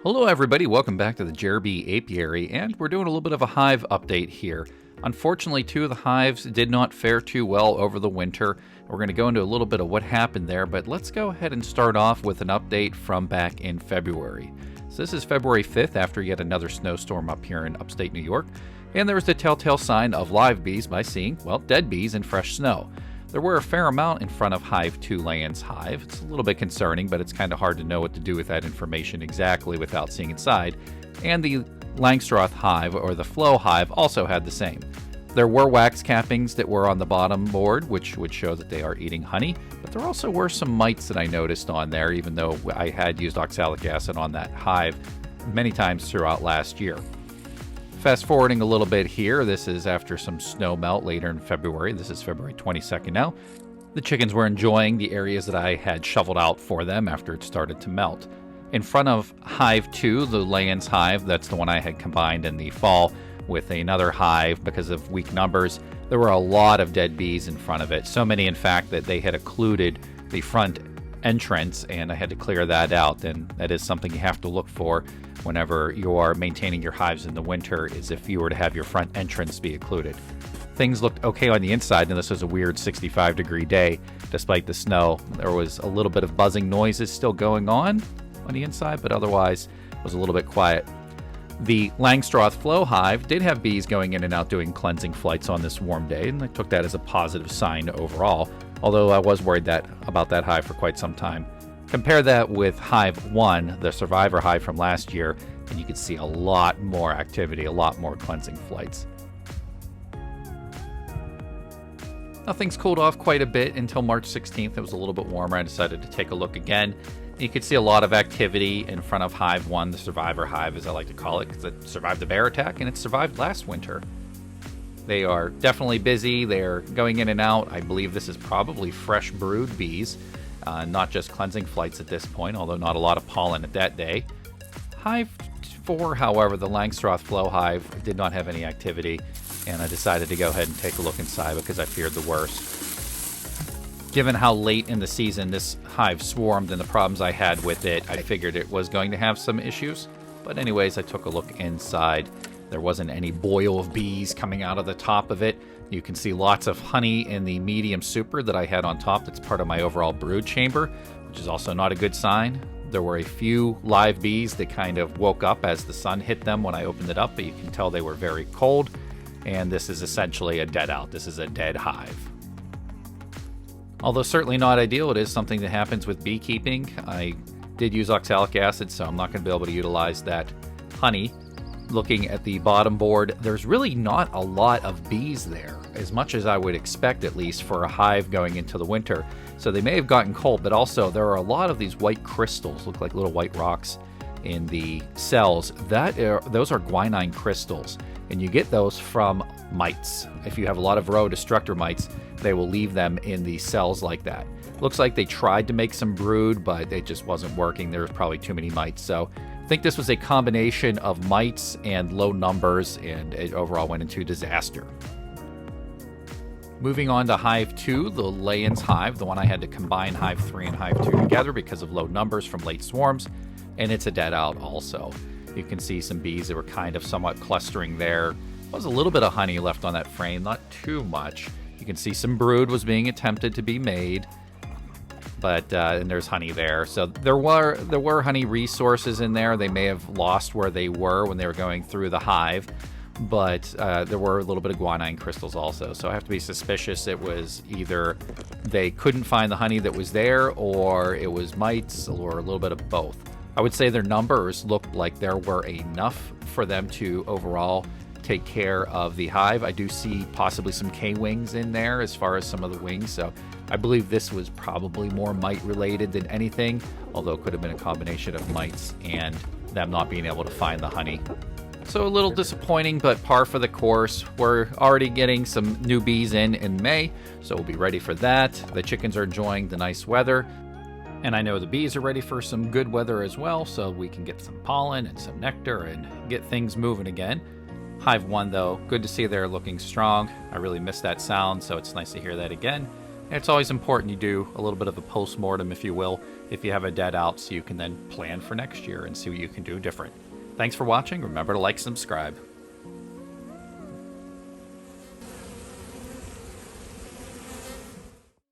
Hello everybody, welcome back to the Jerbee apiary, and we're doing a little bit of a hive update here. Unfortunately, two of the hives did not fare too well over the winter. We're going to go into a little bit of what happened there, but let's go ahead and start off with an update from back in February. So this is February 5th after yet another snowstorm up here in upstate New York, and there was the telltale sign of live bees by seeing, well, dead bees and fresh snow. There were a fair amount in front of Hive 2 Layens hive. It's a little bit concerning, but it's kind of hard to know what to do with that information exactly without seeing inside. And the Langstroth hive, or the flow hive, also had the same. There were wax cappings that were on the bottom board, which would show that they are eating honey, but there also were some mites that I noticed on there, even though I had used oxalic acid on that hive many times throughout last year. Fast forwarding a little bit here, this is after some snow melt later in February. This is February 22nd now. The chickens were enjoying the areas that I had shoveled out for them after it started to melt. In front of Hive 2, the Layens hive, that's the one I had combined in the fall with another hive because of weak numbers, there were a lot of dead bees in front of it. So many, in fact, that they had occluded the front entrance, and I had to clear that out. And that is something you have to look for whenever you are maintaining your hives in the winter, is if you were to have your front entrance be occluded. Things looked okay on the inside, and this was a weird 65-degree day. Despite the snow, there was a little bit of buzzing noises still going on the inside, but otherwise it was a little bit quiet. The Langstroth flow hive did have bees going in and out doing cleansing flights on this warm day, and I took that as a positive sign overall, although I was worried about that hive for quite some time. Compare that with Hive 1, the survivor hive from last year, and you can see a lot more activity, a lot more cleansing flights. Now things cooled off quite a bit until March 16th. It was a little bit warmer. I decided to take a look again. You could see a lot of activity in front of Hive 1, the survivor hive as I like to call it, because it survived the bear attack and it survived last winter. They are definitely busy. They're going in and out. I believe this is probably fresh brood bees. Not just cleansing flights at this point, although not a lot of pollen at that day. Hive 4, however, the Langstroth flow hive, did not have any activity, and I decided to go ahead and take a look inside because I feared the worst. Given how late in the season this hive swarmed and the problems I had with it, I figured it was going to have some issues. But anyways, I took a look inside. There wasn't any boil of bees coming out of the top of it. You can see lots of honey in the medium super that I had on top. That's part of my overall brood chamber, which is also not a good sign. There were a few live bees that kind of woke up as the sun hit them when I opened it up, but you can tell they were very cold. And this is essentially a dead out. This is a dead hive. Although certainly not ideal, it is something that happens with beekeeping. I did use oxalic acid, so I'm not going to be able to utilize that honey. Looking at the bottom board, there's really not a lot of bees there, as much as I would expect, at least for a hive going into the winter. So they may have gotten cold, but also there are a lot of these white crystals, look like little white rocks in the cells. Those are guanine crystals, and you get those from mites. If you have a lot of varroa destructor mites, they will leave them in the cells like that. Looks like they tried to make some brood, but it just wasn't working. There was probably too many mites. So I think this was a combination of mites and low numbers, and it overall went into disaster. Moving on to Hive 2, the Layens hive, the one I had to combine Hive 3 and Hive 2 together because of low numbers from late swarms, and it's a dead out also. You can see some bees that were kind of somewhat clustering there. There was a little bit of honey left on that frame, not too much. You can see some brood was being attempted to be made. And there's honey there. So there were honey resources in there. They may have lost where they were when they were going through the hive, but there were a little bit of guanine crystals also. So I have to be suspicious it was either they couldn't find the honey that was there, or it was mites, or a little bit of both. I would say their numbers looked like there were enough for them to overall take care of the hive. I do see possibly some K-wings in there as far as some of the wings, so I believe this was probably more mite related than anything, although it could have been a combination of mites and them not being able to find the honey. So a little disappointing, but par for the course. We're already getting some new bees in May, so we'll be ready for that. The chickens are enjoying the nice weather, and I know the bees are ready for some good weather as well, so we can get some pollen and some nectar and get things moving again. Hive 1, though, good to see they're looking strong. I really miss that sound, so it's nice to hear that again. It's always important you do a little bit of a post-mortem, if you will, if you have a dead out, so you can then plan for next year and see what you can do different. Thanks for watching. Remember to like, subscribe.